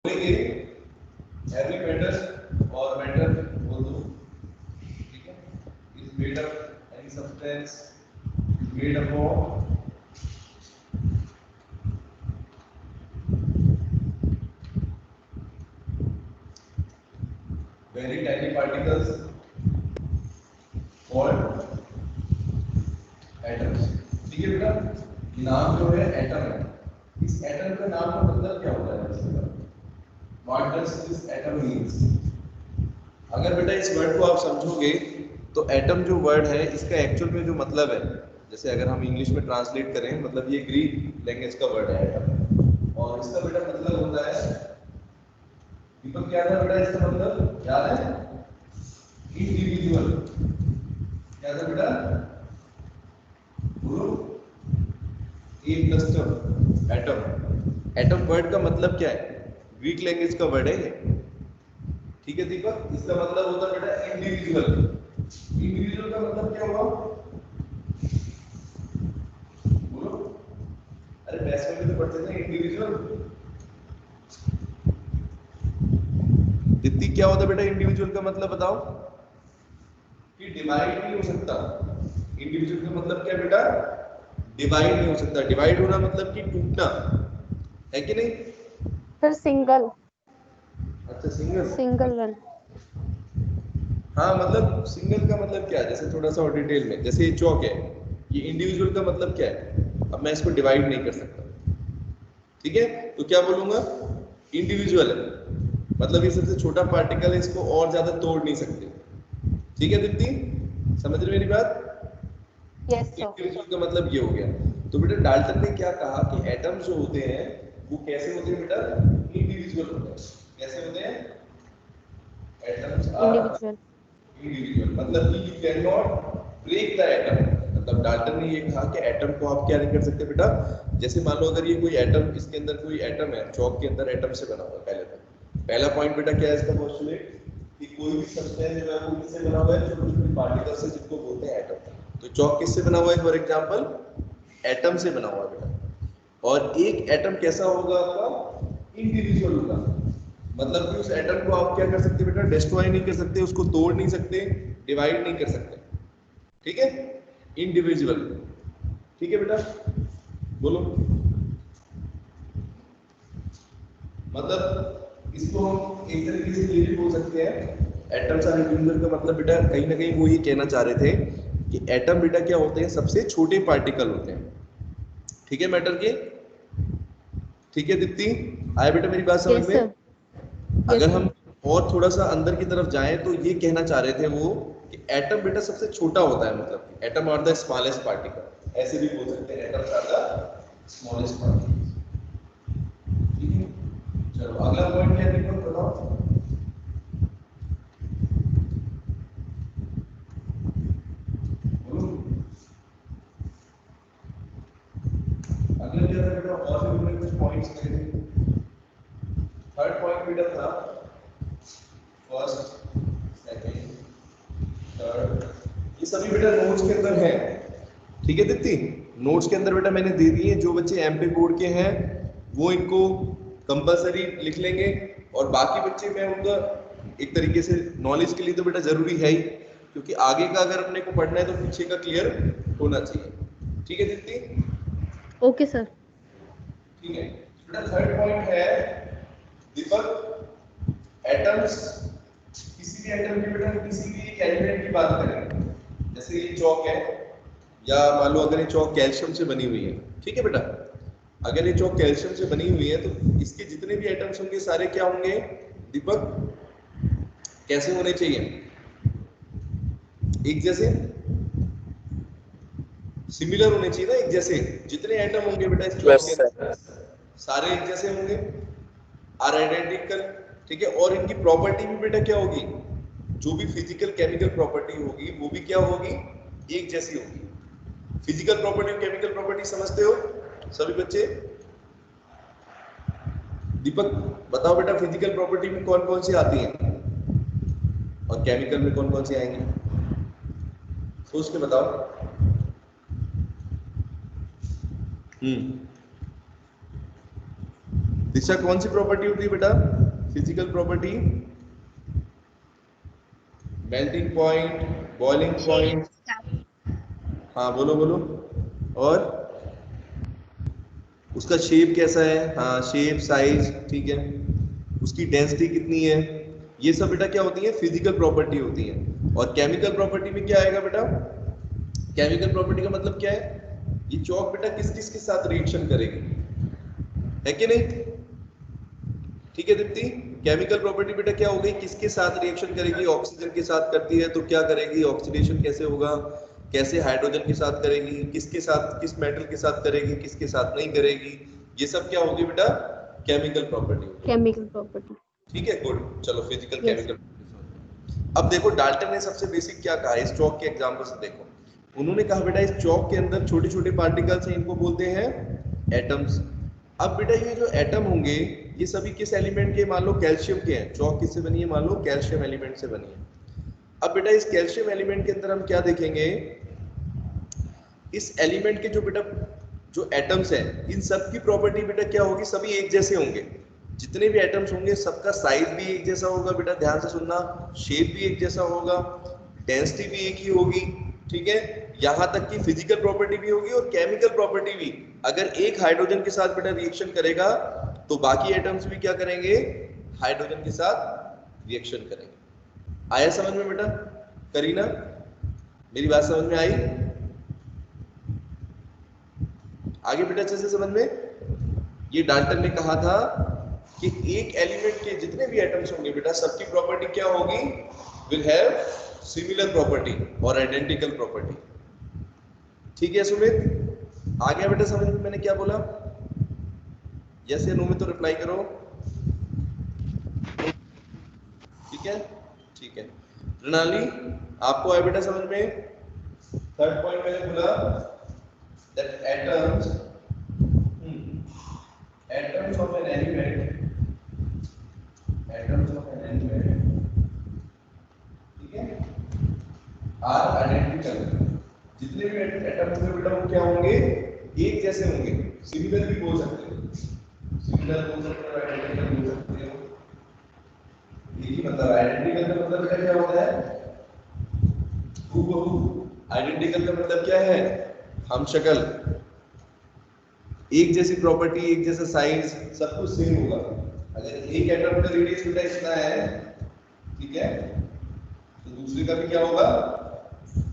every matter or matter बोल दो, ठीक है, is made up, any substance is made up of very tiny particles called atoms। ठीक है बेटा, नाम जो है एटम है। इस एटम का नाम का मतलब क्या होता है? What does this atom means? अगर बेटा इस वर्ड को आप समझोगे तो एटम जो वर्ड है इसका एक्चुअल में जो मतलब है, जैसे अगर हम इंग्लिश में ट्रांसलेट करें, मतलब ये ग्रीक लैंग्वेज का वर्ड है एटम, और इसका बेटा मतलब होता है, दीपक क्या था बेटा इसका मतलब याद है? इंडिविजुअल। क्या था बेटा? ए क्लस्टर एटम। एटम वर्ड का मतलब क्या है? ग्रीक लैंग्वेज का वर्ड है ये, ठीक है दीपक। इसका मतलब होता है बेटा इंडिविजुअल। इंडिविजुअल का मतलब क्या हुआ? बोलो। अरे मैथ्स में भी तो पढ़ते थे इंडिविजुअल। दित्ती क्या होता है बेटा इंडिविजुअल का मतलब बताओ? कि डिवाइड नहीं हो सकता। इंडिविजुअल का मतलब क्या बेटा? डिवाइड नहीं हो सकता। डिवाइड होना मतलब कि टूटना, है कि नहीं? Sir single. अच्छा सिंगल। Single one. हाँ मतलब सिंगल का मतलब क्या है, जैसे थोड़ा सा और डिटेल में, जैसे ये चौक है, ये इंडिविजुअल का मतलब क्या है? अब मैं इसको डिवाइड नहीं कर सकता, ठीक है, तो क्या बोलूंगा? इंडिविजुअल है, मतलब ये सबसे छोटा पार्टिकल है, इसको और ज्यादा तोड़ नहीं सकते। ठीक है दीप्ति, समझ रहे मेरी बात? Yes sir. इंडिविजुअल का मतलब ये हो गया। तो बेटा डाल्टन ने क्या कहा कि एटम्स जो होते हैं वो कैसे होते हैं बेटा? इंडिविजुअल होते हैं। कैसे होते हैं? Atoms are individual. इंडिविजुअल, मतलब कि you can not break the atom. मतलब डाल्टन ने ये कहा कि एटम को आप क्या नहीं कर सकते बेटा? जैसे मान लो अगर ये कोई एटम, इसके अंदर कोई एटम है, चौक के अंदर एटम से बना हुआ है, पहला पॉइंट बेटा क्या है इसका पोस्टुलेट? कि कोई भी सब्सटेंस जो है वो किससे बना हुआ है? छोटे छोटे पार्टिकल से, जिनको बोलते हैं एटम। तो चौक किससे बना हुआ है फॉर एग्जांपल? एटम से बना हुआ है बेटा। और एक एटम कैसा होगा आपका? इंडिविजुअल होगा। मतलब कि उस एटम को आप क्या कर सकते बेटा? डिस्ट्रॉय नहीं कर सकते, उसको तोड़ नहीं सकते, डिवाइड नहीं कर सकते, ठीक है? इंडिविजुअल, ठीक है बेटा, बोलो। मतलब इसको हम एक तरीके से ये भी बोल सकते हैं, एटम्स आर इंडिविजुअल का मतलब बेटा कहीं ना कहीं वो ये कहना चाह रहे थे कि एटम बेटा क्या होते हैं? सबसे छोटे पार्टिकल होते हैं, ठीक है मैटर के? ठीक है दीप्ति, आया बेटा मेरी बात समझ यस में? सर। यस अगर सर। हम और थोड़ा सा अंदर की तरफ जाएं तो ये कहना चाह रहे थे वो कि एटम बेटा सबसे छोटा होता है, मतलब atom are the smallest particle, ऐसे भी बोल सकते हैं, atoms are the smallest particles. ठीक है, चलो अगला पॉइंट क्या है बताओ। अगला क्या था बेटा? और भी हमने कुछ पॉइंट्स लिए थे। थर्ड पॉइंट बेटा था फर्स्ट, सेकंड, थर्ड, ये सभी बेटा नोट्स के अंदर है, ठीक है दीप्ति? नोट्स के अंदर बेटा मैंने दे दिए, जो बच्चे एमपी बोर्ड के हैं वो इनको कंपलसरी लिख लेंगे, और बाकी बच्चे मैं उनका एक तरीके से नॉलेज के लिए तो बेटा जरूरी है ही, क्योंकि आगे का अगर अपने को पढ़ना है तो पीछे का क्लियर होना चाहिए, ठीक है दीप्ति? Okay sir. ठीक है, बेटा थर्ड पॉइंट है दीपक, एटम्स, किसी भी एटम की बेटा किसी भी एक एलिमेंट की बात करें, जैसे ये चौक है, या मान लो अगर ये चौक कैल्शियम से बनी हुई है, ठीक है बेटा? अगर ये चौक कैल्शियम से बनी हुई है तो इसके जितने भी एटम्स होंगे सारे क्या होंगे दीपक? कैसे होने चाहिए? एक जैसे, सिमिलर होने चाहिए ना, एक जैसे। जितने एटम होंगे बेटा इस चौक के अंदर सारे एक जैसे होंगे, आर आइडेंटिकल, ठीक है? और इनकी प्रॉपर्टी भी बेटा क्या होगी? जो भी फिजिकल केमिकल प्रॉपर्टी होगी वो भी क्या होगी? एक जैसी होगी। फिजिकल प्रॉपर्टी और केमिकल प्रॉपर्टी समझते हो सभी बच्चे? दीपक बताओ बेटा, फिजिकल प्रॉपर्टी में कौन कौन सी आती हैं और केमिकल में कौन कौन सी आएंगी? सोच के बताओ। दिशा, कौन सी प्रॉपर्टी होती है बेटा? Physical property, melting point, boiling point, हाँ बोलो बोलो, और उसका शेप कैसा है, हाँ शेप साइज, ठीक है, उसकी डेंसिटी कितनी है, ये सब बेटा क्या होती है, फिजिकल प्रॉपर्टी होती है। और केमिकल प्रॉपर्टी में क्या आएगा बेटा, केमिकल प्रॉपर्टी का मतलब क्या है, ये चौक बेटा किस किस के साथ रिएक्शन करेगी, है कि नहीं, ठीक है दीप्ति, केमिकल प्रॉपर्टी बेटा क्या हो गई, किसके साथ रिएक्शन करेगी, ऑक्सीजन के साथ करती है तो क्या करेगी, ऑक्सीडेशन कैसे होगा, कैसे हाइड्रोजन के साथ करेगी, किसके साथ, किस मेटल के साथ करेगी, किसके साथ नहीं करेगी, ये सब क्या होगी बेटा, केमिकल प्रॉपर्टी होगी। Chemical property. ठीक है, गुड, चलो फिजिकल यस। केमिकल। अब देखो डाल्टन ने सबसे बेसिक क्या कहा, इस चौक के एग्जांपल से देखो, उन्होंने कहा बेटा इस चौक के अंदर छोटे छोटे पार्टिकल्स हैं, इनको बोलते हैं एटम्स। अब बेटा ये जो एटम होंगे ये सभी किस एलिमेंट के, मान लो कैल्शियम के हैं, चौक किससे बनी है, मान लो कैल्शियम एलिमेंट से बनी है। अब बेटा इस कैल्शियम एलिमेंट के अंदर हम क्या देखेंगे, इस एलिमेंट के जो बेटा जो एटम्स हैं इन सब की प्रॉपर्टी बेटा क्या होगी, सभी एक जैसे होंगे, जितने भी एटम्स होंगे सबका साइज भी एक जैसा होगा बेटा, ध्यान से सुनना, शेप भी एक जैसा होगा, डेंसिटी भी एक ही होगी, ठीक है, यहां तक कि फिजिकल प्रॉपर्टी भी होगी और केमिकल प्रॉपर्टी भी। अगर एक हाइड्रोजन के साथ बेटा रिएक्शन करेगा तो बाकी एटम्स भी क्या करेंगे, हाइड्रोजन के साथ रिएक्शन करेंगे। आया समझ में बेटा, करीना मेरी बात समझ में आई, आगे बेटा अच्छे से समझ में। ये डाल्टन ने कहा था कि एक एलिमेंट के जितने भी एटम्स होंगे बेटा सबकी प्रॉपर्टी क्या होगी, विल हैव सिमिलर प्रॉपर्टी और आइडेंटिकल प्रॉपर्टी। ठीक है सुमित, आ गया बेटा समझ में मैंने क्या बोला, यस या नो में तो रिप्लाई करो, ठीक है, ठीक है। प्रणाली आपको आया बेटा समझ में, थर्ड पॉइंट मैंने बोला that atoms of an element, ठीक है, are identical, जितने भी एटम होंगे बेटा वो क्या होंगे, एक जैसे होंगे, सिमिलर भी बोल सकते हो, सिमिलर बोल सकते हो, आइडेंटिकल बोल सकते हो, यही मतलब आइडेंटिकल का मतलब बेटा क्या होता है, हूबहू, आइडेंटिकल का मतलब क्या है, हम शक्ल, एक जैसी प्रॉपर्टी, एक जैसा साइज, सब कुछ सेम होगा। अगर एक एटम का रेडियस बेटा इतना है, ठीक है, तो दूसरे का भी क्या होगा,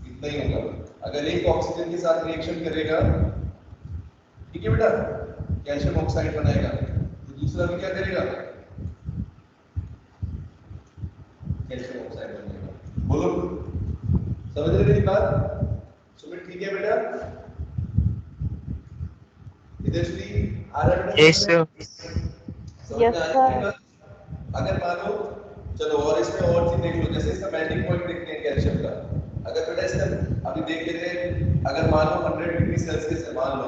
इतना ही होगा। अगर एक ऑक्सीजन के साथ रिएक्शन करेगा, ठीक है बेटा, कैल्शियम ऑक्साइड बनाएगा, तो दूसरा भी क्या करेगा, कैल्शियम ऑक्साइड बनाएगा। बोलो, समझ रहे मेरी बात, सुमित ठीक है बेटा, यस सर। Yes sir. अगर मानो, चलो और इसमें और चीज देख लो, जैसे इसका मेल्टिंग पॉइंट देखते हैं कैल्शियम का, अगर बेटा इसका अभी देख लेते हैं, अगर मान लो 100 डिग्री सेल्सियस है, मान लो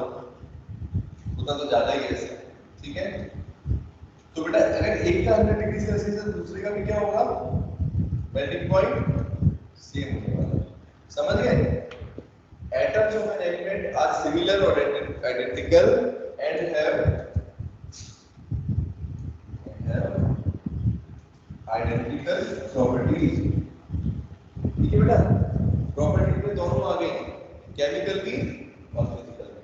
उतना तो ज्यादा ही है इससे, ठीक है, तो बेटा अगर एक का 100 डिग्री सेल्सियस है तो दूसरे का भी क्या होगा, मेल्टिंग पॉइंट सेम होने वाला है, समझ गए। Atoms of an element are similar or identical and have identical properties, ठीक है बेटा, प्रॉपर्टी में दोनों आ गए, केमिकल भी और फिजिकल भी।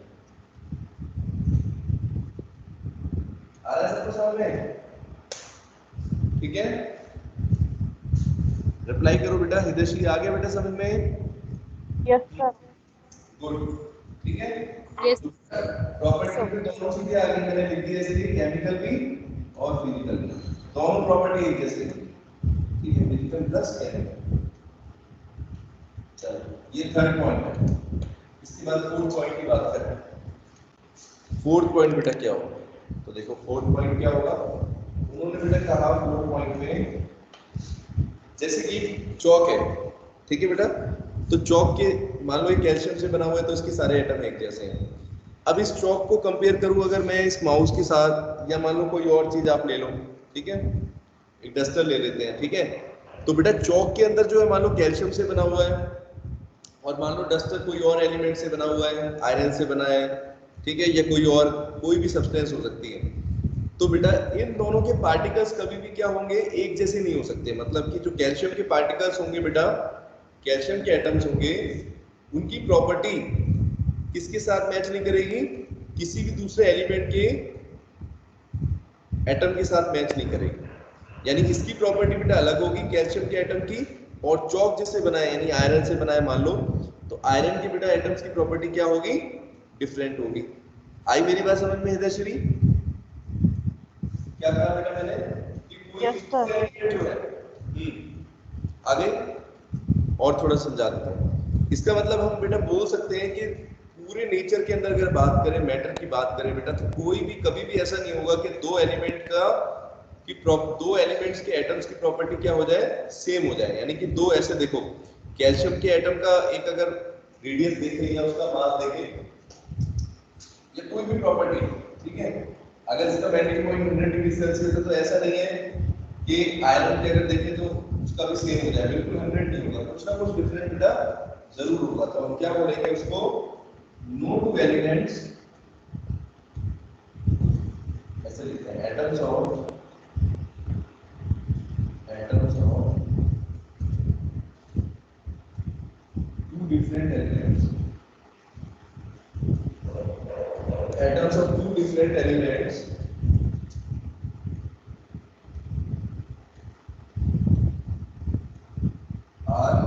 आ रहा है सबको समझ में, ठीक है, रिप्लाई करो बेटा, हितेशी आ गया बेटा समझ में, यस सर। गुड, ठीक है, यस प्रॉपर्टी में दोनों चीजें आ गई, मैंने लिख दी जैसे कि केमिकल भी और फिजिकल भी, दोनों प्रॉपर्टी एक जैसे, ठीक है, फिजिकल प्लस केमिकल। चलो ये थर्ड पॉइंट है, इसके बाद फोर्थ पॉइंट की बात करते हैं। फोर्थ पॉइंट बेटा क्या होगा, तो देखो फोर्थ पॉइंट क्या होगा, उन्होंने बेटा कहा फोर्थ पॉइंट में, जैसे कि चौक है, ठीक है बेटा, तो चौक के मान लो ये कैल्शियम से बना हुआ है तो इसके सारे एटम एक जैसे हैं। अब इस चौक को कंपेयर करूं अगर मैं इस माउस के साथ, या मान लो कोई और चीज आप ले लो, ठीक है, एक डस्टर ले लेते हैं, ठीक है, तो बेटा चौक के अंदर जो है मान लो कैल्शियम से बना हुआ है, और मान लो डस्टर कोई और एलिमेंट से बना हुआ है, आयरन से बना है, ठीक है, या कोई और कोई भी सब्सटेंस हो सकती है। तो बेटा इन दोनों के पार्टिकल्स कभी भी क्या होंगे, एक जैसे नहीं हो सकते। मतलब कि जो कैल्शियम के पार्टिकल्स होंगे बेटा, कैल्शियम के एटम्स होंगे, उनकी प्रॉपर्टी किसके साथ मैच नहीं करेगी, किसी भी दूसरे एलिमेंट के एटम के साथ मैच नहीं करेगी। यानी इसकी प्रॉपर्टी बेटा अलग होगी कैल्शियम के एटम की, और चौक जिससे बना है यानी आयरन से बना है मान लो, तो आयरन के बेटा एटम्स की प्रॉपर्टी क्या होगी, डिफरेंट होगी। आई मेरी बात समझ में हृदयश्री? क्या कहा बेटा मैंने कि कोई यस भी सर। दूसरा एलिमेंट जो है, आगे और थोड़ा समझा देता हूँ। इसका मतलब हम बेटा बोल सकते हैं कि पूरे नेचर के अंदर अगर बात करें, मैटर की बात करें बेटा, तो कोई भी कभी भी ऐसा नहीं होगा कि दो एलिमेंट का दो एलिमेंट्स के एटम्स की प्रॉपर्टी क्या हो जाए, सेम हो जाए। यानी कि दो ऐसे देखो, कैल्शियम के एटम का एक अगर रेडियस देखें या उसका मास देखें या कोई भी प्रॉपर्टी, ठीक है, अगर इसका मेल्टिंग पॉइंट 100 डिग्री सेल्सियस है तो ऐसा नहीं है कि आयरन के अगर देखें तो उसका भी सेम हो जाए, बिल्कुल 100 नहीं होगा, कुछ ना कुछ डिफरेंट बेटा जरूर होगा। तो हम क्या बोलेंगे उसको, नो टू एलिमेंट्स, ऐसे लिखते हैं, atoms of two different elements, atoms of two different elements are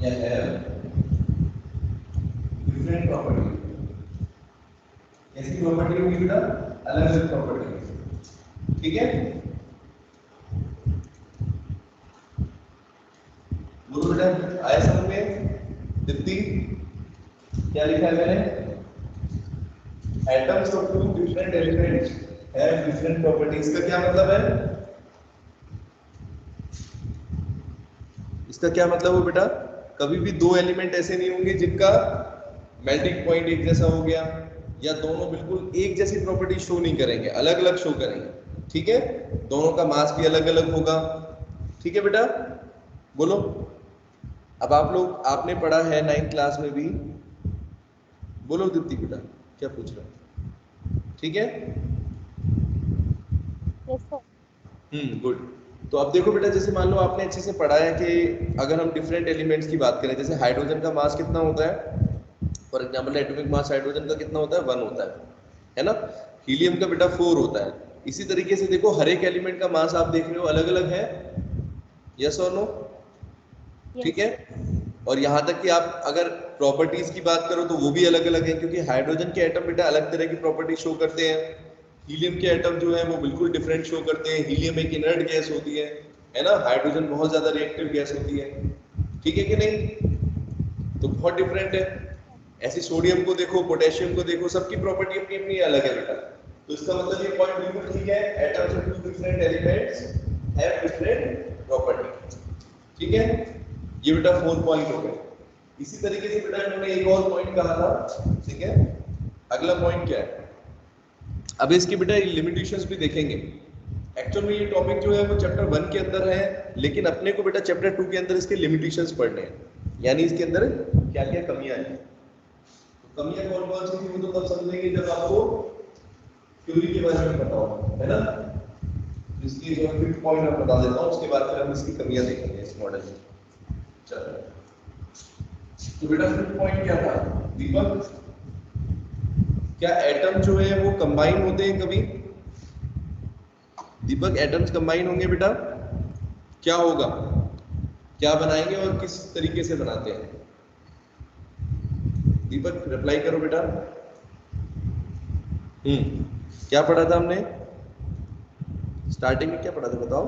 या have different property। ऐसी प्रॉपर्टी होगी बेटा, अलग अलग प्रॉपर्टी, ठीक है। बोलो बेटा आया समझ में? दीप्ति क्या लिखा है मैंने, atoms of two different elements have different properties. का क्या मतलब है, इसका क्या मतलब हो बेटा, कभी भी दो एलिमेंट ऐसे नहीं होंगे जिनका मेल्टिंग पॉइंट एक जैसा हो गया, या दोनों बिल्कुल एक जैसी प्रॉपर्टी शो नहीं करेंगे, अलग अलग शो करेंगे, ठीक है। दोनों का मास भी अलग अलग होगा, ठीक है बेटा। बोलो अब आप लोग, आपने पढ़ा है 9th क्लास में भी, बोलो दीप्ति बेटा क्या पूछ रहे हो, ठीक है। Yes sir. गुड। तो अब देखो बेटा, जैसे मान लो आपने अच्छे से पढ़ा है कि अगर हम डिफरेंट एलिमेंट्स की बात करें, जैसे हाइड्रोजन का मास कितना होता है, for example atomic mass hydrogen का कितना होता है, 1 होता है ना। हीलियम का बेटा 4 होता है। इसी तरीके से देखो हर एक एलिमेंट का मास आप देख रहे हो अलग अलग है, यस और नो, ठीक है। और यहाँ तक कि आप अगर प्रॉपर्टीज की बात करो तो वो भी अलग अलग है, क्योंकि हाइड्रोजन के एटम बेटा अलग तरह की प्रॉपर्टी शो करते हैं, हीलियम के एटम जो है वो बिल्कुल डिफरेंट शो करते हैं। हीलियम एक इनर्ट गैस होती है ना, हाइड्रोजन बहुत ज्यादा रिएक्टिव गैस होती है, ठीक है कि नहीं, तो बहुत डिफरेंट है। ऐसे सोडियम को देखो, पोटेशियम को देखो, सबकी प्रॉपर्टी अपनी अपनी अलग है बेटा। तो इसका मतलब ये पॉइंट बिल्कुल ठीक है, atoms of two different elements have different property, ठीक है। ये बेटा 4 पॉइंट हो गए। इसी तरीके से बेटा इन्होंने एक और पॉइंट कहा था, ठीक है। अगला पॉइंट क्या है, अब इसकी बेटा लिमिटेशंस भी देखेंगे। एक्चुअल में ये टॉपिक जो है वो चैप्टर 1 के अंदर है, लेकिन अपने को बेटा चैप्टर 2 के अंदर इसके लिमिटेशंस पढ़ने हैं, यानी इसके अंदर क्या क्या कमियां हैं। तो कमियां कौन कौन सी थी वो तो तब समझेंगे जब आपको थ्योरी के बारे में पता हो, है ना। इसकी जो 5th पॉइंट मैं बता देता हूँ, उसके बाद फिर हम इसकी कमियां देखेंगे इस मॉडल में। चलो तो बेटा 5th पॉइंट क्या था दीपक, क्या एटम जो है वो कंबाइन होते हैं कभी, दीपक एटम्स कंबाइन होंगे बेटा, क्या होगा, क्या बनाएंगे और किस तरीके से बनाते हैं, दीपक रिप्लाई करो बेटा। क्या पढ़ा था हमने स्टार्टिंग में, क्या पढ़ा था बताओ,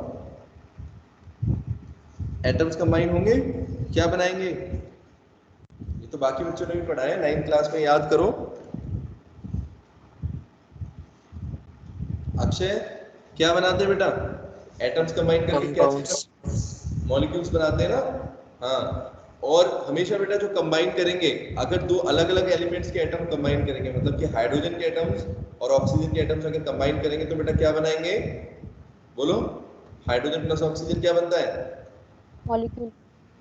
एटम्स कंबाइन होंगे, क्या बनाएंगे, ये तो बाकी बच्चों ने भी पढ़ा है 9th क्लास में, याद करो। अक्षय क्या बनाते हैं बेटा, एटम्स कंबाइन करके क्या मॉलिक्यूल्स बनाते हैं ना, हाँ। और हमेशा बेटा जो कंबाइन करेंगे, अगर दो अलग अलग एलिमेंट्स के एटम कंबाइन करेंगे, मतलब कि हाइड्रोजन के एटम्स और ऑक्सीजन के एटम्स अगर कंबाइन करेंगे तो बेटा क्या बनाएंगे, बोलो, हाइड्रोजन प्लस ऑक्सीजन क्या बनता है, मॉलिक्यूल,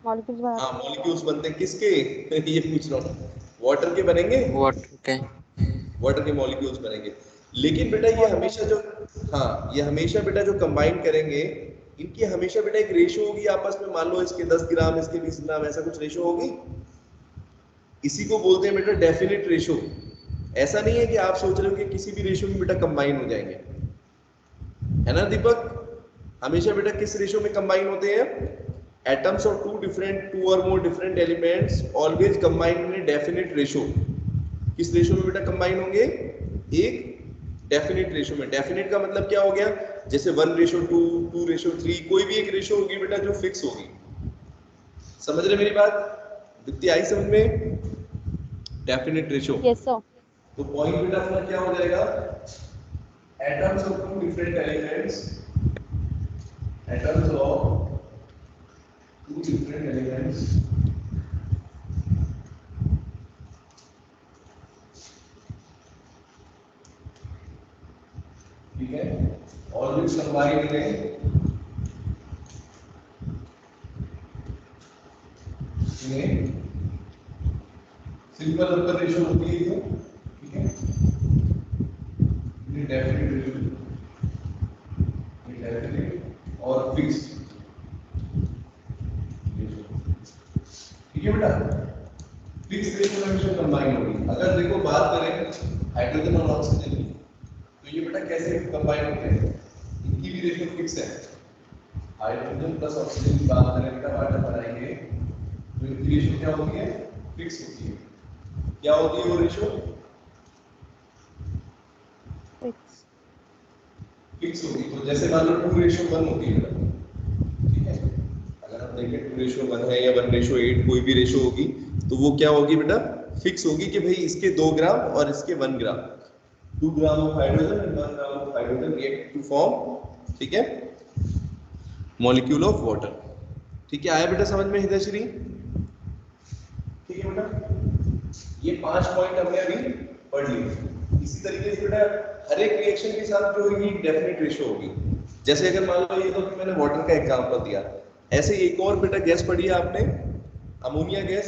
मॉलिक्यूल्स हाँ बनाते मॉलिक्यूल्स बनते हैं, किसके ये पूछ रहा हूँ, वाटर के बनेंगे, वाटर के। वाटर के मॉलिक्यूल्स बनेंगे। लेकिन बेटा ये हमेशा जो, हाँ ये हमेशा बेटा जो कंबाइन करेंगे इनकी हमेशा बेटा एक रेशो होगी आपस में, मान लो इसके 10 ग्राम इसके 20 ग्राम, ऐसा कुछ रेशो होगी। इसी को बोलते हैं बेटा डेफिनेट रेशो। ऐसा नहीं है कि आप सोच रहे हो कि किसी भी रेशो में बेटा कंबाइन हो जाएंगे, है ना दीपक? हमेशा बेटा किस रेशो में कंबाइन होते हैं? एटम्स ऑफ टू और more different elements always combine in a definite ratio. किस रेशो में बेटा कंबाइन होंगे? एक डेफिनेट रेशो में। डेफिनेट का मतलब क्या हो गया? जैसे 1:2, 2:3, कोई भी एक रेशो होगी बेटा जो फिक्स होगी। समझ रहे मेरी बात? दीप्ति आई समझ में? Definite ratio. Yes sir. तो पॉइंट बेटा अपना क्या हो जाएगा? Atoms of two different elements, atoms of two different elements ठीक है, always combine in simple number ratio होती है ये, ठीक है, ये डेफिनेट रेशो, ये डेफिनेट और फिक्स, ठीक है बेटा। फिक्स रेशो में हमेशा कंबाइन होगी। अगर देखो बात करें हाइड्रोजन और ऑक्सीजन की, तो ये बेटा कैसे कंबाइन होते हैं? इनकी भी रेशो फिक्स है। हाइड्रोजन प्लस ऑक्सीजन की बात करें बेटा, वाटर बनाएंगे तो इनकी रेशो क्या होती है? फिक्स होती है। क्या होती है वो रेशो? फिक्स होगी। तो जैसे मान लो 2:1 होती है बेटा, ठीक है, अगर हम देखें 2:1 है या 1:8, कोई भी रेशो होगी तो वो क्या होगी बेटा? फिक्स होगी कि भाई इसके 2 ग्राम और इसके 1 gram, 2 gram of hydrogen and 1 gram of hydrogen react to form, ठीक है, मॉलिक्यूल ऑफ वाटर। ठीक है, आया बेटा समझ में हितश्री? ठीक है बेटा, ये 5 पॉइंट हमने अभी पढ़ लिए। इसी तरीके से बेटा हर एक रिएक्शन के साथ जो होगी डेफिनेट रेशो होगी। जैसे अगर मान लो ये तो मैंने वाटर का एग्जांपल दिया, ऐसे एक और बेटा गैस पढ़ी है आपने, अमोनिया गैस,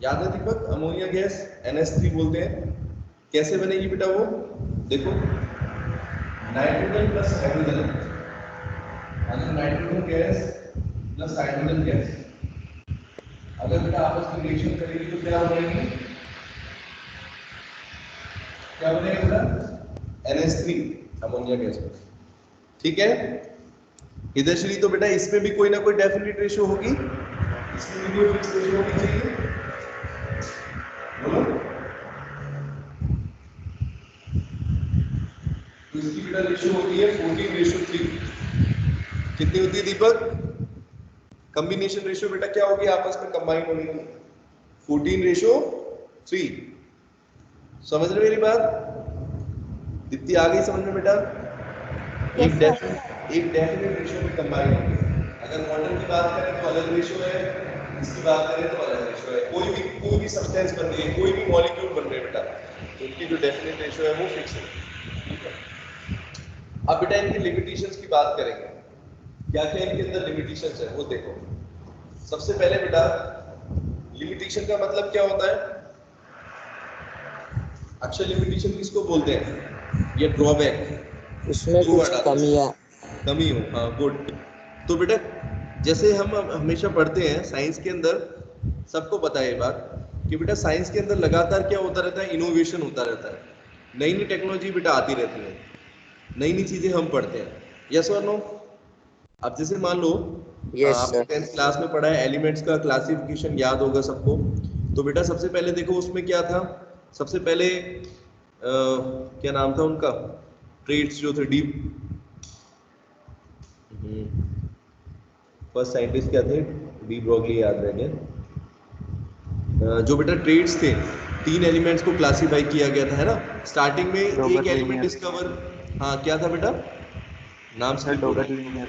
याद है दीपक? अमोनिया गैस NH3 बोलते हैं। कैसे बनेगी बेटा वो? देखो, नाइट्रोजन प्लस हाइड्रोजन, अगर nitrogen gas plus hydrogen gas अगर बेटा आपस में रिएक्शन करेगी तो क्या हो जाएगी? क्या बनेगा बेटा? NH3 अमोनिया गैस में, ठीक है। इधर तो बेटा इसमें भी कोई ना कोई डेफिनेट रेशो होगी, इसमें भी कोई फिक्स रेशो होनी चाहिए, बोलो। तो इसकी बेटा रेशो होती है 14:3। कितनी होती है दीपक? कॉम्बिनेशन रेशो बेटा क्या होगी आपस में कंबाइन होने की? 14:3। समझ रहे मेरी बात? दीप्ति आ गई समझ में बेटा? एक डेफिनेट रेशो में कंबाइन होंगे। अगर वाटर की बात करें तो अलग रेशो है, इसकी बात करें तो अलग रेशो है। कोई भी सब्सटेंस बन रही है, कोई भी मॉलिक्यूल बन रहे हैं बेटा, तो उनकी जो डेफिनेट रेशो है वो फिक्स है, ठीक है। अब बेटा इनकी लिमिटेशंस की बात करेंगे। क्या क्या इनके अंदर लिमिटेशंस है वो देखो। सबसे पहले बेटा लिमिटेशन का मतलब क्या होता है? अच्छा, लिमिटेशन किसको बोलते हैं? ये ड्रॉबैक, उसमें कुछ कमी हो। हाँ, गुड। तो बेटा जैसे हम हमेशा पढ़ते हैं साइंस के अंदर, सबको पता है ये बात कि बेटा साइंस के अंदर लगातार क्या होता रहता है? इनोवेशन होता रहता है, नई नई टेक्नोलॉजी बेटा आती रहती है, नई नई चीजें हम पढ़ते हैं। यस और नो? अब जैसे मान लो आपने 10th क्लास में पढ़ा है एलिमेंट्स का क्लासिफिकेशन, याद होगा सबको। तो बेटा सबसे पहले देखो उसमें क्या था, सबसे पहले क्या नाम था उनका, ट्रेड्स जो थे, फर्स्ट साइंटिस्ट क्या थे? डी ब्रॉगली, याद रह गया। जो बेटा ट्रेड्स थे, 3 एलिमेंट्स को क्लासिफाई किया गया था, है ना? स्टार्टिंग में एक एलिमेंट डिस्कवर, हाँ क्या था बेटा? नाम से डोबरनियर।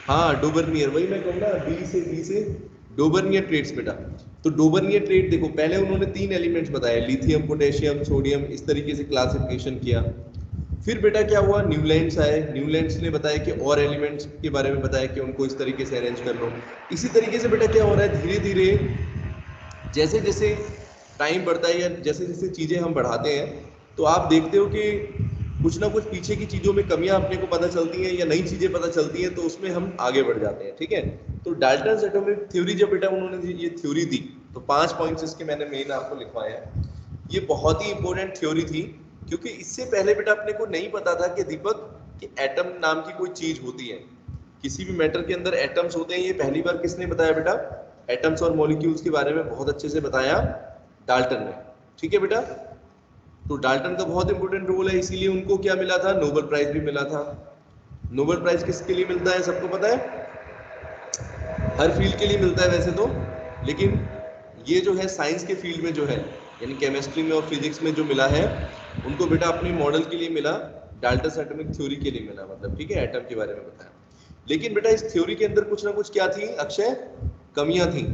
हाँ डोबरनियर, वही मैं कहूँ ना, डी से डोबरनियर ट्रेड्स बेटा। तो डोबरनियर ट्रेड देखो, पहले उन्होंने 3 एलिमेंट्स बताए, लिथियम, पोटेशियम, सोडियम, इस तरीके से क्लासिफिकेशन किया। फिर बेटा क्या हुआ? न्यूलैंड्स आए, न्यूलैंड्स ने बताया कि और एलिमेंट्स के बारे में बताया कि उनको इस तरीके से अरेंज कर लो। इसी तरीके से बेटा क्या हो रहा है, धीरे धीरे जैसे जैसे टाइम बढ़ता है या जैसे जैसे चीजें हम बढ़ाते हैं तो आप देखते हो कि कुछ ना कुछ पीछे की चीजों में कमियां अपने को पता चलती हैं या नई चीजें पता चलती हैं, तो उसमें हम आगे बढ़ जाते हैं। ठीक है, तो डाल्टन्स एटॉमिक थ्योरी जब बेटा उन्होंने ये थ्योरी दी तो 5 पॉइंट्स इसके मैंने मेन आपको लिखवाए हैं। ये बहुत ही इंपॉर्टेंट थ्योरी थी क्योंकि इससे पहले बेटा अपने को नहीं पता था कि दीपक कि एटम नाम की कोई चीज होती है, किसी भी मैटर के अंदर एटम्स होते हैं। ये पहली बार किसने बताया बेटा? एटम्स और मॉलिक्यूल्स के बारे में बहुत अच्छे से बताया डाल्टन ने। ठीक है बेटा, तो डाल्टन का बहुत इंपॉर्टेंट रोल है, इसीलिए उनको क्या मिला था? नोबेल प्राइज भी मिला था। नोबेल प्राइज किसके लिए मिलता है सबको पता है? हर फील्ड के लिए मिलता है वैसे तो, लेकिन ये जो है साइंस के फील्ड में जो है यानी केमिस्ट्री में और फिजिक्स में जो मिला है उनको बेटा अपने मॉडल के लिए मिला, डाल्टन एटॉमिक थ्योरी के लिए मिला, मतलब ठीक है, एटम के बारे में बताया। लेकिन बेटा इस थ्योरी के अंदर कुछ ना कुछ क्या थी अक्षय? कमियां थी।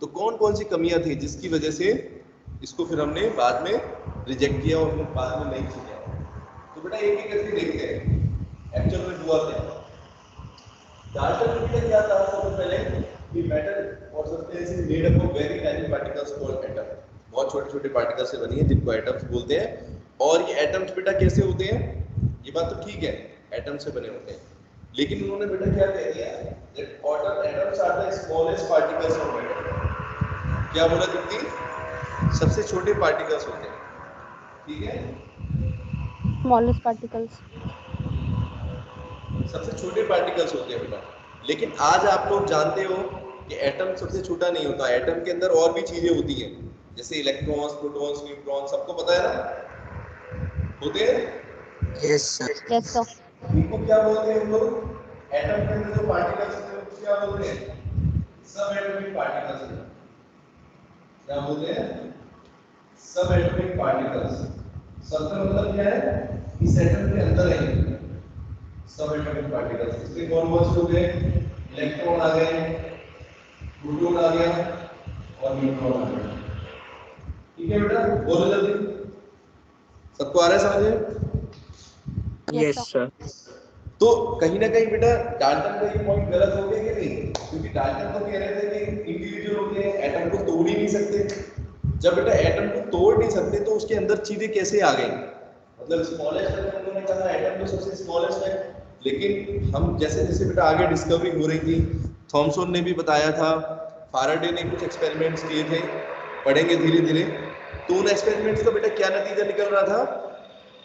तो कौन कौन सी कमियां थी जिसकी वजह से इसको फिर हमने बाद में रिजेक्ट किया और फिर बाद में नहीं किया? तो बेटा एक एक करके देखते हैं एक्चुअल में हुआ क्या। डाल्टन ने क्या कहा सबसे पहले कि मैटर और substance is made up of very tiny particles called atom. बहुत छोटे छोटे पार्टिकल्स से बनी है जिनको एटम्स बोलते हैं। और ये एटम्स बेटा कैसे होते हैं? ये बात तो ठीक है, एटम से बने होते हैं, लेकिन उन्होंने बेटा क्या कह दिया that atoms are the smallest particles of matter. क्या बोला दीप्ति? सबसे छोटे पार्टिकल्स होते हैं। ठीक है, स्मॉलेस्ट पार्टिकल्स। सबसे छोटे पार्टिकल्स होते हैं बेटा। लेकिन आज आप लोग जानते हो कि एटम सबसे छोटा नहीं होता, एटम के अंदर और भी चीजें होती हैं जैसे इलेक्ट्रॉन्स, प्रोटॉन्स, न्यूट्रॉन्स, सबको पता है ना? होते हैं। Yes sir. Yes sir. इनको क्या बोलते हैं हम लोग? एटम के अंदर जो पार्टिकल्स होते हैं उसको क्या बोलते हैं? सब एटॉमिक पार्टिकल्स। क्या बोलते हैं? सब एटॉमिक पार्टिकल्स। सब का मतलब क्या है? इस एटम के अंदर है सब एटॉमिक पार्टिकल्स। इसमें कौन कौन से हो गए? इलेक्ट्रॉन आ गए, प्रोटॉन आ गया और न्यूट्रॉन आ गया। ठीक है बेटा, बोलो जल्दी, सबको आ रहा है समझ? Yes sir. तो कहीं ना कहीं बेटा डाल्टन का ये पॉइंट गलत हो गया कि नहीं? क्योंकि डाल्टन तो कह रहे थे कि इंडिविजुअल होते हैं, एटम को तोड़ ही नहीं सकते। जब बेटा एटम को तोड़ नहीं सकते तो उसके अंदर चीजें कैसे आ गई? मतलब स्मॉलेस्ट एटम, उन्होंने कहा एटम तो सबसे स्मॉलेस्ट है, लेकिन हम जैसे जैसे बेटा आगे डिस्कवरी हो रही थी, थॉमसन ने भी बताया था, फाराडे ने कुछ एक्सपेरिमेंट्स किए थे, पढ़ेंगे धीरे धीरे, तो उन एक्सपेरिमेंट्स का बेटा क्या नतीजा निकल रहा था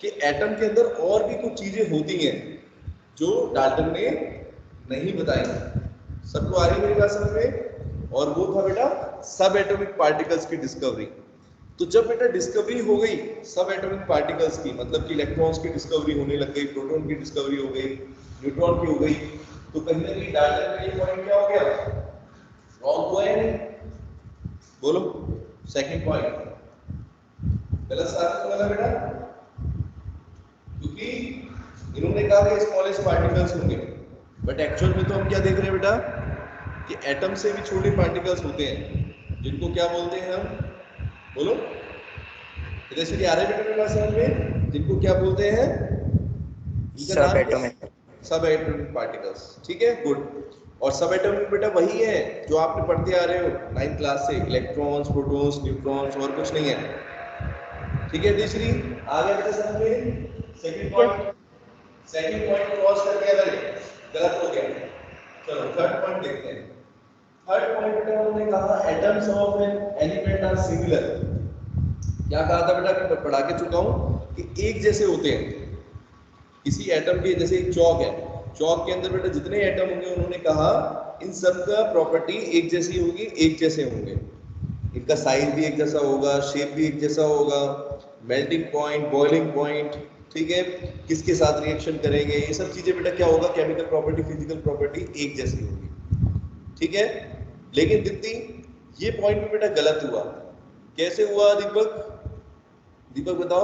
कि एटम के अंदर और भी कुछ चीजें होती हैं जो डाल्टन ने नहीं बताई। सबको आ रही मेरी बात समझ में? और वो था बेटा सब एटॉमिक पार्टिकल्स की डिस्कवरी। तो जब बेटा डिस्कवरी हो गई सब एटॉमिक पार्टिकल्स की, मतलब कि इलेक्ट्रॉन्स की डिस्कवरी होने लग गई, प्रोटॉन की डिस्कवरी हो गई, न्यूट्रॉन की हो गई, तो कहीं ना कहीं डाल्टन का ये पॉइंट क्या हो गया? रॉन्ग हुआ है नहीं? बोलो सेकंड पॉइंट गलत साबित हुआ बेटा, क्योंकि इन्होंने कहा कि स्मॉलेस्ट पार्टिकल्स होंगे, बट एक्चुअल में तो हम क्या देख रहे हैं बेटा कि एटम से भी छोटे पार्टिकल्स होते हैं जिनको क्या बोलते हैं हम? बोलो इधर से आ रहे बेटा मेरे पास समझ में? जिनको क्या बोलते हैं? सब एटॉमिक। सब एटॉमिक पार्टिकल्स। ठीक है, गुड। और सब एटॉमिक बेटा वही है जो आपने पढ़ते आ रहे हो 9th क्लास से, इलेक्ट्रॉन्स, प्रोटॉन्स, न्यूट्रॉन्स, और कुछ नहीं है। ठीक है तीसरी आ गया बेटा समझ में? सेकंड पॉइंट क्रॉस करके गलत हो गया। चलो थर्ड पॉइंट देखते हैं। थर्ड पॉइंट बेटा उन्होंने कहा atoms of an element are similar. क्या कहा था बेटा? मैं पढ़ा के चुका हूं कि एक जैसे होते हैं किसी एटम के। जैसे एक चौक है, चौक के अंदर बेटा जितने एटम होंगे उन्होंने कहा इन सब का प्रॉपर्टी एक जैसी होगी, एक जैसे होंगे, इनका साइज भी एक जैसा होगा, शेप भी एक जैसा होगा, मेल्टिंग पॉइंट, बॉइलिंग पॉइंट, ठीक है, किसके साथ रिएक्शन करेंगे, ये सब चीजें बेटा क्या होगा? केमिकल प्रॉपर्टी, फिजिकल प्रॉपर्टी एक जैसी होगी। ठीक है, लेकिन दीप्ति ये पॉइंट भी बेटा गलत हुआ। कैसे हुआ दीपक? दीपक बताओ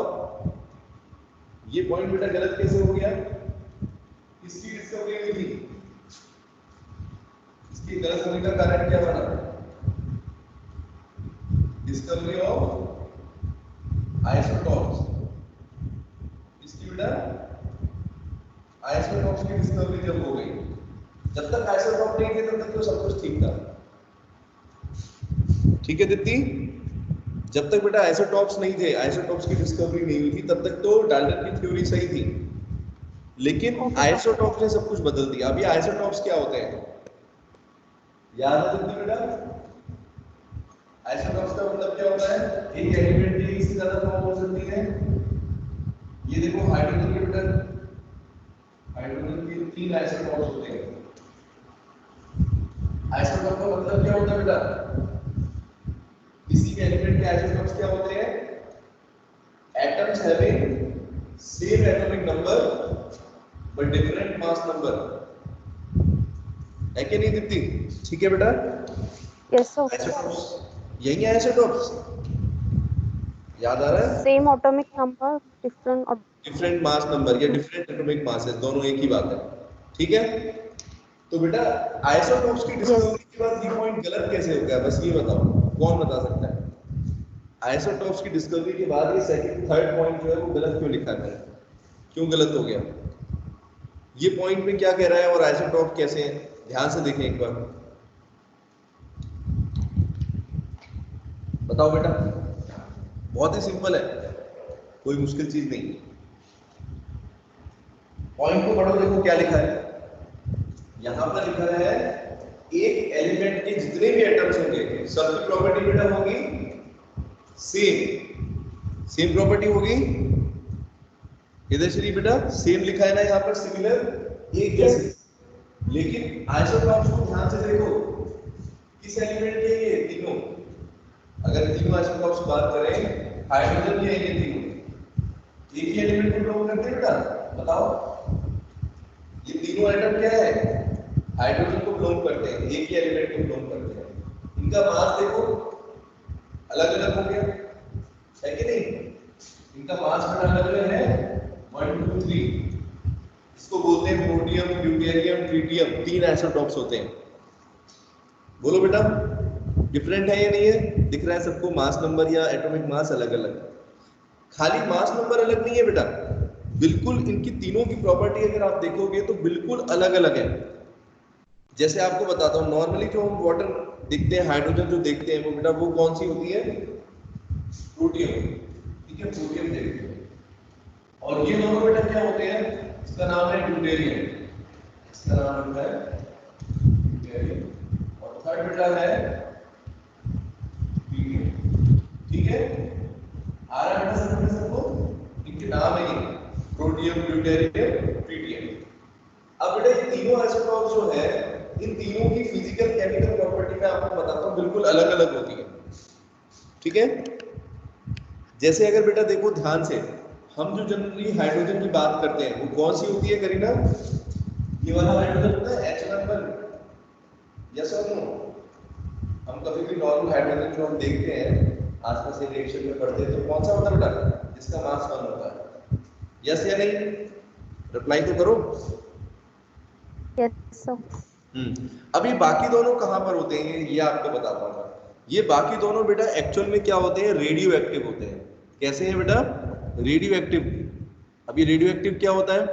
ये पॉइंट बेटा गलत कैसे हो गया? किसकी डिस्कवरी हुई थी? इसकी गलत होने का कारण क्या बना? Discovery of isotopes. इसकी बेटा आइसोटॉप्स की डिस्कवरी जब हो गई, जब तक आइसोटॉप नहीं थे तब तक तो सब कुछ ठीक था। ठीक है दीप्ति? जब तक बेटा आइसोटॉप्स नहीं थे, आइसोटॉप्स की डिस्कवरी नहीं हुई थी, तब तक तो डाल्टन की थ्योरी सही थी, लेकिन Okay. आइसोटॉप्स ने सब कुछ बदल दिया। अभी आइसोटॉप्स क्या होते हैं, याद है तुमने बेटा? आइसोटॉप्स का मतलब क्या होता है? एक एलिमेंट की एक से ज्यादा फॉर्म हो सकती है। ये देखो हाइड्रोजन के बेटा, हाइड्रोजन के 3 आइसोटॉप्स होते हैं। आइसोटॉप का मतलब क्या होता है बेटा? किसी भी एलिमेंट के आइसोटॉप्स क्या होते हैं? Atoms having same atomic number but different mass number, है कि नहीं दीप्ति? ठीक है बेटा? Yes, sir. आइसोटॉप्स यही है, आइसोटॉप्स याद आ रहा है? Same atomic number, different. Different mass number या डिफरेंट एटॉमिक मासेस, दोनों एक ही बात है। ठीक है? तो बेटा आइसोटॉप्स की डिस्कवरी के बाद ये पॉइंट गलत कैसे हो गया, बस ये बताओ, कौन बता सकता है? आइसोटॉप्स की डिस्कवरी के बाद ये सेकंड थर्ड पॉइंट जो है वो गलत क्यों लिखा है मैंने? क्यों गलत हो गया? ये पॉइंट में क्या कह रहा है और आइसोटॉप कैसे हैं? ध्यान से देखें एक बार, बताओ बेटा। बहुत ही सिंपल है, कोई मुश्किल चीज नहीं। पॉइंट को पढ़ो, देखो क्या लिखा है। यहां पर लिखा है एक एलिमेंट के जितने भी एटम्स होंगे सबकी प्रॉपर्टी बेटा होगी सेम। सेम प्रॉपर्टी होगी, इधर श्री बेटा सेम लिखा है ना यहाँ पर, सिमिलर, एक जैसे। लेकिन आइसोटॉप्स को ध्यान से देखो, किस एलिमेंट के ये तीनों, अगर तीनों आइसोटॉप्स की बात करें, हाइड्रोजन के ये तीनों एक ही एलिमेंट को बिलोंग करते हैं बेटा, बताओ। ये तीनों एटम क्या है? हाइड्रोजन को बिलोंग करते हैं, एक ही एलिमेंट को बिलोंग करते हैं। इनका मास देखो अलग अलग हो गया, है कि नहीं? इनका मास बड़ा अलग अलग है, 1 2 3। इसको बोलते हैं प्रोटियम, ड्यूटेरियम, ट्रिटियम, 3 आइसोटॉप्स होते हैं। बोलो बेटा, डिफरेंट है या नहीं है? दिख रहा है सबको मास नंबर या एटॉमिक मास अलग अलग। खाली मास नंबर अलग नहीं है बेटा, बिल्कुल इनकी तीनों की प्रॉपर्टी अगर आप देखोगे तो बिल्कुल अलग अलग है। जैसे आपको बताता हूँ, नॉर्मली जो हम वाटर देखते हैं, हाइड्रोजन जो देखते हैं वो बेटा वो कौन सी होती है? प्रोटियम, ठीक है, प्रोटियम देखते हैं। और ये दोनों बेटा क्या होते हैं? इसका नाम है ड्यूटेरियम, इसका नाम होता है ड्यूटेरियम, और थर्ड बेटा है ट्रिटियम। ठीक है, आ रहा है बेटा समझ सबको? इनके नाम है ये, प्रोटियम, ड्यूटेरियम, ट्रिटियम। अब बेटा ये तीनों आइसोटॉप्स जो है, इन तीनों की फिजिकल केमिकल प्रॉपर्टी मैं आपको बताता हूँ बिल्कुल अलग अलग होती है। ठीक है, जैसे अगर बेटा देखो ध्यान से, हम जो जनरली हाइड्रोजन की बात करते हैं वो कौन सी होती है करीना? ये वाला हाइड्रोजन होता है H1 यस और नो? हम कभी भी नॉर्मल हाइड्रोजन जो हम देखते हैं आसपास के रिएक्शन में पढ़ते हैं तो कौन सा होता है बेटा? जिसका मास 1 होता है, यस या नहीं? रिप्लाई तो करो। Yes, sir. अभी बाकी दोनों कहां पर होते हैं ये आपको बताता हूं मैं। ये बाकी दोनों बेटा एक्चुअल में क्या होते हैं? रेडियो एक्टिव होते हैं। कैसे हैं बेटा? Radio active. अभी रेडियो एक्टिव क्या होता है?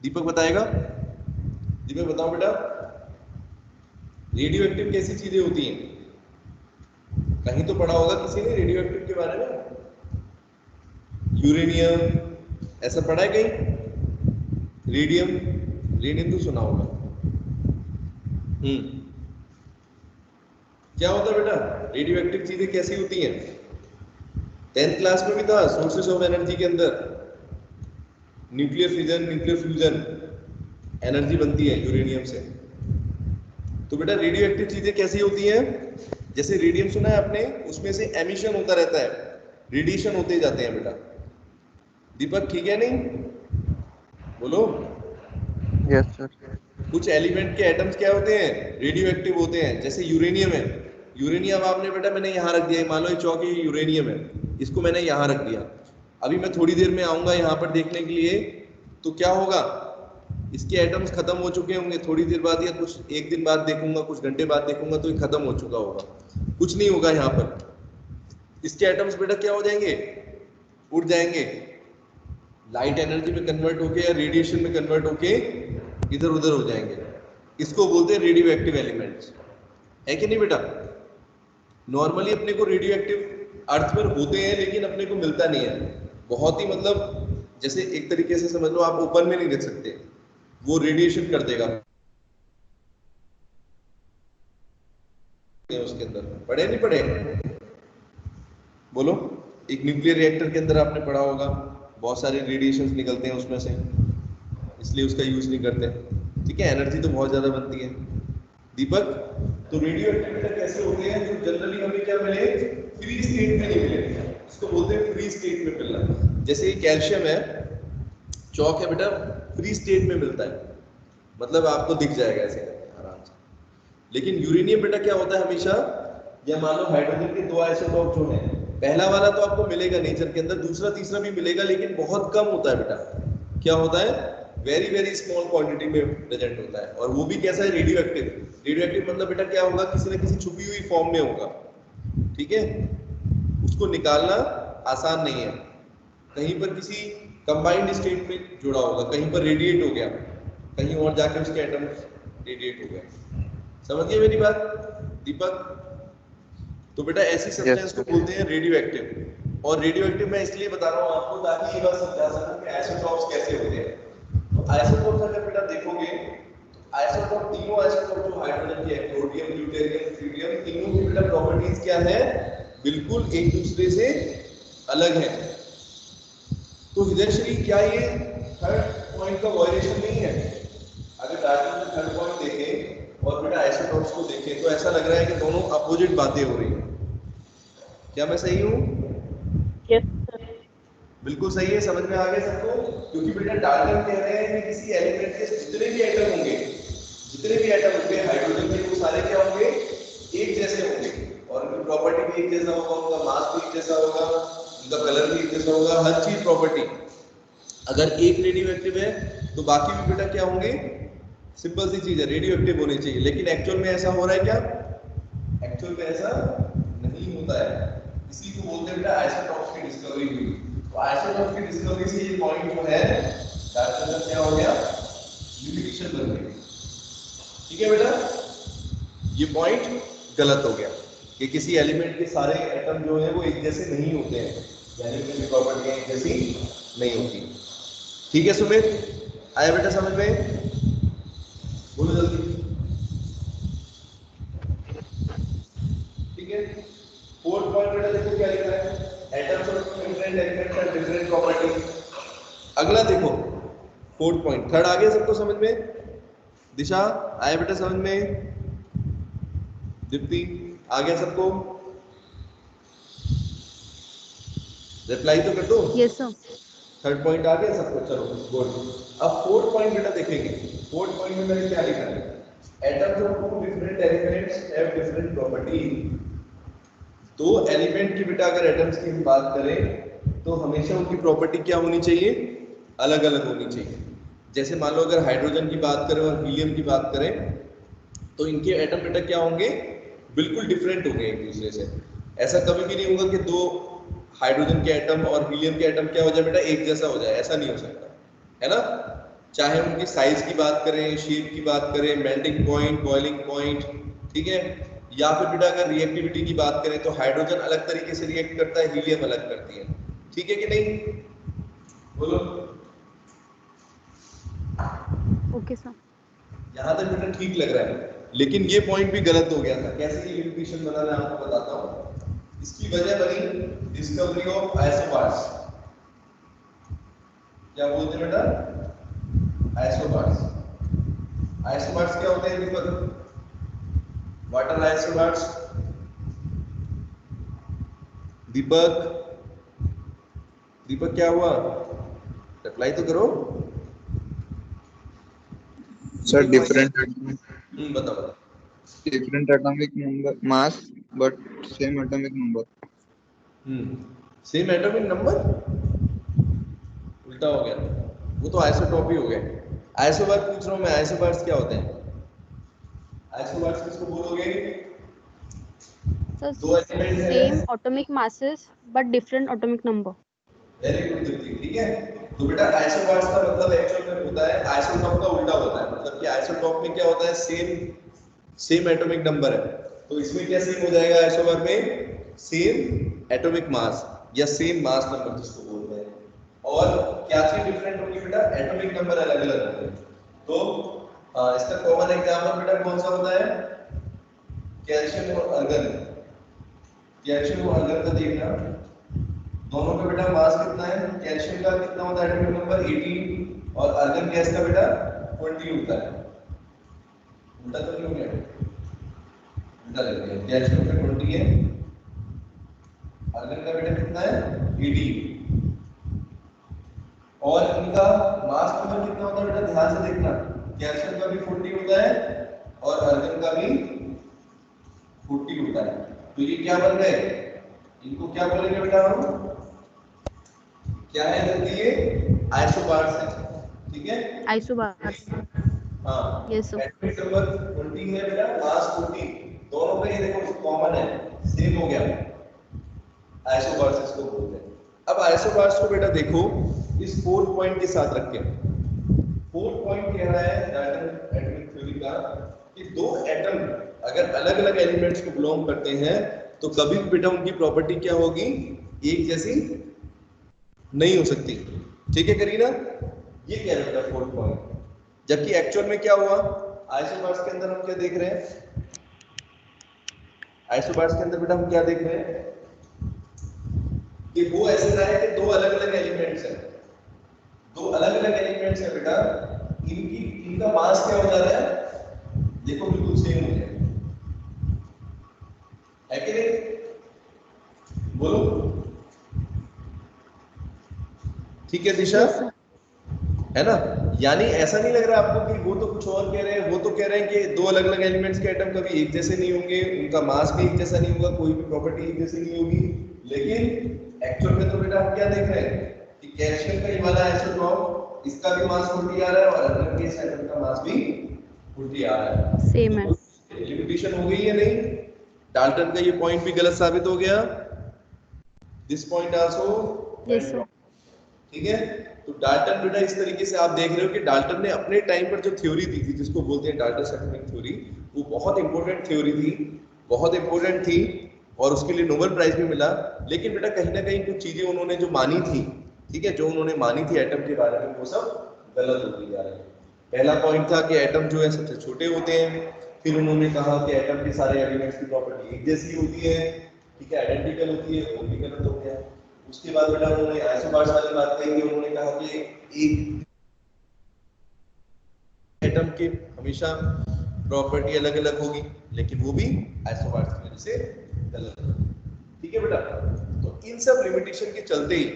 दीपक बताएगा? दीपक बताओ बेटा, रेडियो एक्टिव कैसी चीजें होती हैं? कहीं तो पढ़ा होगा किसी ने रेडियो एक्टिव के बारे में, यूरेनियम ऐसा पढ़ा है कहीं? रेडियम, रेडियम तो सुना होगा। क्या होता है बेटा? रेडियो एक्टिव चीजें कैसी होती हैं? 10th क्लास में भी था, सोर्सेस ऑफ एनर्जी के अंदर nuclear fission, nuclear fusion, energy बनती है यूरेनियम से। तो बेटा रेडियो एक्टिव चीजें कैसी होती हैं? जैसे रेडियम सुना है आपने, उसमें से एमिशन होता रहता है, रेडिएशन होते जाते हैं बेटा। दीपक ठीक है नहीं? बोलो। Yes sir. कुछ एलिमेंट के एटम्स क्या होते हैं? रेडियो एक्टिव होते हैं। जैसे यूरेनियम है, यूरेनियम आपने बेटा मैंने यहाँ रख दिया है, मान लो ये चौक ही यूरेनियम है, इसको मैंने यहाँ रख दिया। अभी मैं थोड़ी देर में आऊंगा यहाँ पर देखने के लिए, तो क्या होगा? इसके एटम्स खत्म हो चुके होंगे, थोड़ी देर बाद या कुछ एक दिन बाद देखूंगा, कुछ घंटे बाद देखूंगा तो ये खत्म हो चुका होगा, कुछ नहीं होगा यहाँ पर। इसके एटम्स बेटा क्या हो जाएंगे? उड़ जाएंगे, लाइट एनर्जी में कन्वर्ट होके या रेडिएशन में कन्वर्ट होके इधर उधर हो जाएंगे। इसको बोलते हैं रेडियो एक्टिव एलिमेंट्स, है कि नहीं बेटा? नॉर्मली अपने को रेडियो एक्टिव अर्थ पर होते हैं लेकिन अपने को मिलता नहीं है, बहुत ही मतलब जैसे एक तरीके से समझ लो आप ओपन में नहीं रख सकते, वो रेडिएशन कर देगा उसके अंदर। पढ़े नहीं पढ़े बोलो? एक न्यूक्लियर रिएक्टर के अंदर आपने पढ़ा होगा, बहुत सारे रेडिएशंस निकलते हैं उसमें से, इसलिए उसका यूज नहीं करते। ठीक है, एनर्जी तो बहुत ज्यादा बनती है। दीपक, तो रेडियो एक्टिविटी कैसे होते हैं जो जनरली हमें क्या मिले, फ्री स्टेट में नहीं मिले, इसको बोलते हैं फ्री स्टेट में मिलना। जैसे कैल्शियम है, चौक है बेटा, फ्री स्टेट में मिलता है, मतलब आपको दिख जाएगा ऐसे आराम से। लेकिन यूरेनियम बेटा क्या होता है हमेशा, या मान लो हाइड्रोजन के दो आइसोटोप जो है, पहला वाला तो आपको मिलेगा नेचर के अंदर, दूसरा तीसरा भी मिलेगा, लेकिन बहुत कम होता है बेटा। क्या होता है, वेरी वेरी स्मॉल क्वांटिटी में प्रेजेंट होता है, और वो भी कैसा है, रेडियो एक्टिव। रेडियो एक्टिव मतलब बेटा क्या होगा, किसी न किसी छुपी हुई फॉर्म में होगा। ठीक है, उसको निकालना आसान नहीं है, कहीं पर किसी कंबाइंड स्टेट में जुड़ा होगा, कहीं पर रेडिएट हो गया, कहीं और जाके उसके एटम रेडिएट हो गए। समझ गए मेरी बात दीपक? तो बेटा ऐसी सब्सटेंस को बोलते हैं रेडियो एक्टिव। और रेडियो एक्टिव मैं इसलिए बता रहा हूँ आपको ताकि ये बात समझा सकूं कि आइसोटॉप्स कैसे होते हैं। तो आइसोटॉप्स अगर बेटा देखोगे, आइसोटॉप तीनों आइसोटॉप जो हाइड्रोजन के, प्रोटियम, ड्यूटेरियम, ट्रिटियम, तीनों की बेटा प्रॉपर्टीज क्या है, बिल्कुल एक दूसरे से अलग है। तो हृदयश्री क्या ये थर्ड पॉइंट का वायलेशन नहीं है? अगर डाल्टन का थर्ड पॉइंट देखें और बेटा आइसोटॉप्स को देखें तो ऐसा लग रहा है कि दोनों अपोजिट बातें हो रही हैं। क्या मैं सही हूँ? Yes, sir. बिल्कुल सही है, समझ में आ गया सबको? क्योंकि बेटा डाल्टन कह रहे हैं कि किसी एलिमेंट के जितने भी एटम होंगे, जितने भी एटम होंगे हाइड्रोजन के, वो सारे क्या होंगे, एक जैसे होंगे, और उनकी प्रॉपर्टी भी एक जैसा होगा, उनका मास भी एक जैसा होगा, उनका कलर भी एक जैसा होगा, हर चीज प्रॉपर्टी। अगर एक रेडियो एक्टिव है तो बाकी भी बेटा क्या होंगे, सिंपल सी चीज है, रेडियो एक्टिव होने चाहिए। लेकिन एक्चुअल में ऐसा हो रहा है क्या? एक्चुअल में ऐसा नहीं होता है। इसी को बोलते हैं बेटा आइसोटॉप्स की डिस्कवरी हुई। तो आइसोटॉप्स की डिस्कवरी से ये पॉइंट जो है डाल्टन का क्या हो गया, लिमिटेशन बन गई। ठीक है बेटा, ये पॉइंट गलत हो गया कि किसी एलिमेंट के सारे एटम जो है वो एक जैसे नहीं होते हैं, यानी कि उनकी प्रॉपर्टी एक जैसी नहीं होती। ठीक है सुमित, आया बेटा समझ में? बोलो जल्दी। ठीक है, फोर्थ पॉइंट बेटा देखो क्या लिखा है, atoms of different elements have different property. अगला देखो फोर्थ पॉइंट, थर्ड आ गया सबको समझ में? दिशा आया बेटा समझ में? दीप्ति आ गया सबको? रिप्लाई तो कर दो। Yes, sir. थर्ड पॉइंट आ गया सबको, चलो गुड। अब फोर्थ पॉइंट बेटा देखेंगे। फोर्थ पॉइंट में मैंने क्या लिखा है, atoms of two different elements have different property. दो एलिमेंट की बेटा अगर एटम्स की हम बात करें तो हमेशा उनकी प्रॉपर्टी क्या होनी चाहिए, अलग अलग होनी चाहिए। जैसे मान लो अगर हाइड्रोजन की बात करें और हीलियम की बात करें तो इनके एटम बेटा क्या होंगे, बिल्कुल डिफरेंट होंगे एक दूसरे से। ऐसा कभी भी नहीं होगा कि दो हाइड्रोजन के एटम और हीलियम के एटम क्या हो जाए बेटा, एक जैसा हो जाए, ऐसा नहीं हो सकता है ना। चाहे उनकी साइज की बात करें, शेप की बात करें, मेल्टिंग पॉइंट, बॉइलिंग पॉइंट, ठीक है, या फिर बेटा अगर रिएक्टिविटी की बात करें तो हाइड्रोजन अलग तरीके से रिएक्ट करता है, हीलियम अलग करती है। ठीक है कि नहीं, बोलो। Okay, sir. यहां तक बेटा ठीक लग रहा है, लेकिन ये पॉइंट भी गलत हो गया था। कैसे ये लिमिटेशन बना मैं आपको बताता हूँ। इसकी वजह बनी डिस्कवरी ऑफ आइसोबार्स। क्या बोलते हैं बेटा, आइसोबार्स। आइसोबार्स क्या होते हैं Deepak? What are isobars? Deepak, Deepak क्या हुआ, रिप्लाई तो करो। Sir, different बताओ बताओ। atomic number mass, but same atomic number. Same atomic number, उल्टा हो गया, वो तो आइसोटॉप ही हो गया। आइसोबार पूछ रहा हूं मैं, आइसोबार्स क्या होते हैं? आइसोबार्स किसको बोलोगे? So, दो एलिमेंट same है, atomic masses but different atomic number. Very good Deepti, ठीक है। तो बेटा आइसोबार्स का मतलब एक्चुअल में होता है, आइसोटॉप का उल्टा होता है, मतलब कि आइसोटॉप में क्या होता है, सेम एटॉमिक नंबर है, तो इसमें क्या सेम हो जाएगा आइसोबार में, सेम एटॉमिक मास या सेम मास नंबर जिसको बोलते हैं, और क्या चीज डिफरेंट होगी बेटा, एटॉमिक नंबर अलग अलग होंगे। तो इसका कॉमन एग्जांपल बेटा कौन सा होता है, कैल्शियम और आर्गन। कैल्शियम और आर्गन का देखना, दोनों का बेटा मास कितना है, कैल्शियम का कितना होता है एटॉमिक नंबर 18 और आर्गन गैस का बेटा 20 होता है। उल्टा तो नहीं हो गया, उल्टा लग गया, कैल्शियम का 20 है, आर्गन का बेटा कितना है 18, और इनका मास नंबर कितना होता है बेटा, ध्यान से देखना, कैल्शियम का भी 40 होता है और आर्गन का भी 40 होता है। तो ये क्या बन गए, इनको क्या बोलेंगे बेटा हम, क्या है जल्दी, ये आइसोबार्स है, ठीक है, आइसोबार्स। हाँ, यस सर। एटॉमिक नंबर 20 है बेटा, मास 40, दोनों का ये देखो कॉमन है, सेम हो गया, आइसोबार्स इसको बोलते हैं। अब आइसोबार्स को बेटा देखो इस 4 पॉइंट के साथ रख के, 4 पॉइंट कह रहा है डाल्टन एटॉमिक थ्योरी का कि दो एटम अगर अलग अलग एलिमेंट्स को बिलोंग करते हैं तो कभी भी बेटा उनकी प्रॉपर्टी क्या होगी, एक जैसी नहीं हो सकती, ठीक है करीना, ये कह रहे हैं 4 पॉइंट। जबकि एक्चुअल में क्या हुआ, आइसोबार्स के अंदर हम क्या देख रहे हैं, आइसोबार्स के अंदर बेटा हम क्या देख रहे हैं कि वो ऐसे रहा है कि दो अलग अलग एलिमेंट्स हैं, दो अलग अलग एलिमेंट्स हैं बेटा, इनकी इनका मास क्या हो जा रहा है, देखो बिल्कुल सेम हो जाए, है कि नहीं, बोलो, ठीक है दिशा, है ना, यानी ऐसा नहीं लग रहा आपको कि वो तो कुछ और कह रहे हैं, वो तो कह रहे हैं कि दो अलग अलग एलिमेंट्स के एटम कभी एक जैसे नहीं होंगे, उनका मास भी एक जैसा नहीं होगा, कोई भी प्रॉपर्टी एक जैसी नहीं होगी, लेकिन एक्चुअल में तो बेटा हम क्या देख रहे हैं कि कैल्शियम का ये वाला आइसोटॉप, इसका भी मास 40 आ रहा है और आर्गन के इस एटम का मास भी 40 आ रहा है, सेम है। लिमिटेशन हो गई है नहीं, डाल्टन का ये पॉइंट भी गलत साबित हो गया, this point also, yes sir. ठीक है। तो डाल्टन बेटा इस तरीके से आप देख रहे हो कि डाल्टन ने अपने टाइम पर जो थ्योरी दी थी, जिसको बोलते हैं डाल्टन एटॉमिक थ्योरी, वो बहुत इंपॉर्टेंट थ्योरी थी, बहुत इंपॉर्टेंट थी और उसके लिए नोबेल प्राइज भी मिला। लेकिन बेटा कहीं ना कहीं कुछ चीजें उन्होंने जो मानी थी, ठीक है, जो उन्होंने मानी थी एटम के बारे में, वो सब गलत होती जा रही है। पहला पॉइंट था कि एटम जो है सबसे छोटे होते हैं, फिर उन्होंने कहा कि एटम के सारे एलिमेंट्स की प्रॉपर्टी एक जैसी होती है, ठीक है, आइडेंटिकल होती है, वो भी गलत हो गया। उसके बाद बेटा उन्होंने आइसोबार्स वाली बात कही, उन्होंने कहा कि एक एटम की हमेशा प्रॉपर्टी अलग अलग होगी, लेकिन वो भी आइसोबार्स की वजह से गलत है, ठीक है बेटा। तो इन सब लिमिटेशन के चलते ही,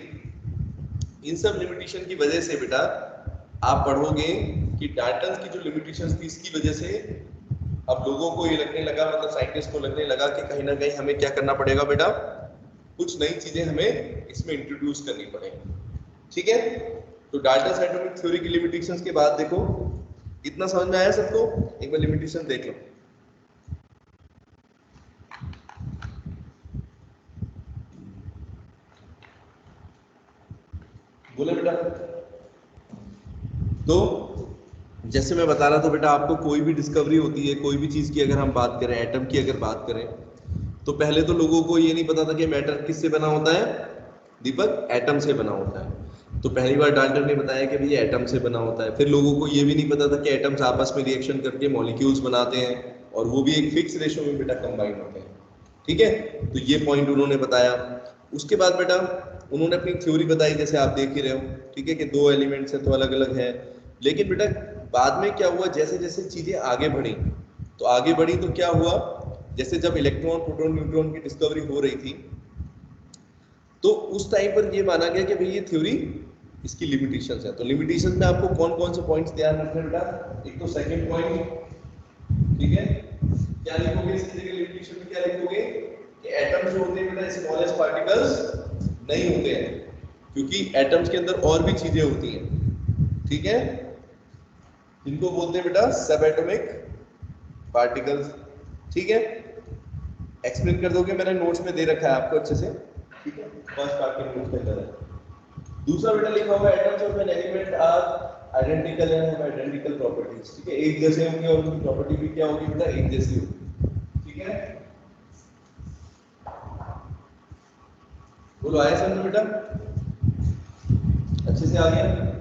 इन सब लिमिटेशन की वजह से बेटा आप पढ़ोगे कि डाल्टन की जो लिमिटेशंस थी, इसकी वजह से अब लोगों को ये लगने लगा, मतलब साइंटिस्ट को लगने लगा कि कहीं ना कहीं हमें क्या करना पड़ेगा बेटा, कुछ नई चीजें हमें इसमें इंट्रोड्यूस करनी पड़ेगी, ठीक है। तो डाल्टन एटॉमिक थ्योरी की लिमिटेशंस के बाद देखो, इतना समझ में आया सबको, एक बार लिमिटेशन देख लो। बोले बेटा, तो जैसे मैं बता रहा था बेटा, आपको कोई भी डिस्कवरी होती है, कोई भी चीज की अगर हम बात करें, एटम की अगर बात करें, तो पहले तो लोगों को ये नहीं पता था कि मैटर किससे बना होता है, दीपक, एटम से बना होता है। तो पहली बार डाल्टन ने बताया कि ये एटम से बना होता है। फिर लोगों को ये भी नहीं पता था कि एटम्स आपस में रिएक्शन करके मॉलिक्यूल्स बनाते हैं और वो भी एक फिक्स रेशो में बेटा कंबाइन होते हैं, ठीक है। तो ये पॉइंट उन्होंने बताया। उसके बाद बेटा उन्होंने अपनी थ्योरी बताई, जैसे आप देख ही रहे हो, ठीक है, कि दो एलिमेंट्स है तो अलग अलग है। लेकिन बेटा बाद में क्या हुआ, जैसे जैसे चीजें आगे बढ़ी, तो आगे बढ़ी तो क्या हुआ, जैसे जब इलेक्ट्रॉन, प्रोटॉन, न्यूट्रॉन की डिस्कवरी हो रही थी, तो उस टाइम पर ये माना गया कि भाई ये थ्योरी, इसकी लिमिटेशंस है। तो लिमिटेशंस में आपको कौन कौन से पॉइंट्स ध्यान रखने बेटा, एक तो सेकंड पॉइंट, ठीक है, क्या लिखोगे इसकी जगह लिमिटेशन में, क्या लिखोगे कि एटम्स जो होते हैं बेटा स्मॉलेस्ट पार्टिकल्स नहीं होते हैं, क्योंकि एटम्स के अंदर और भी चीजें होती हैं, ठीक है, जिनको बोलते हैं बेटा सब एटॉमिक पार्टिकल्स, ठीक है। एक्सप्लेन कर दोगे, मैंने नोट्स में दे रखा है आपको अच्छे से, ठीक है, फर्स्ट पार्ट के नोट्स के अंदर है। दूसरा बेटा लिखा हुआ है atoms of an element are identical and have identical properties, ठीक है, एक जैसे होंगे और उनकी प्रॉपर्टी भी क्या होगी बेटा, एक जैसी होगी, ठीक है। बोलो आया समझ बेटा, अच्छे से आ गया।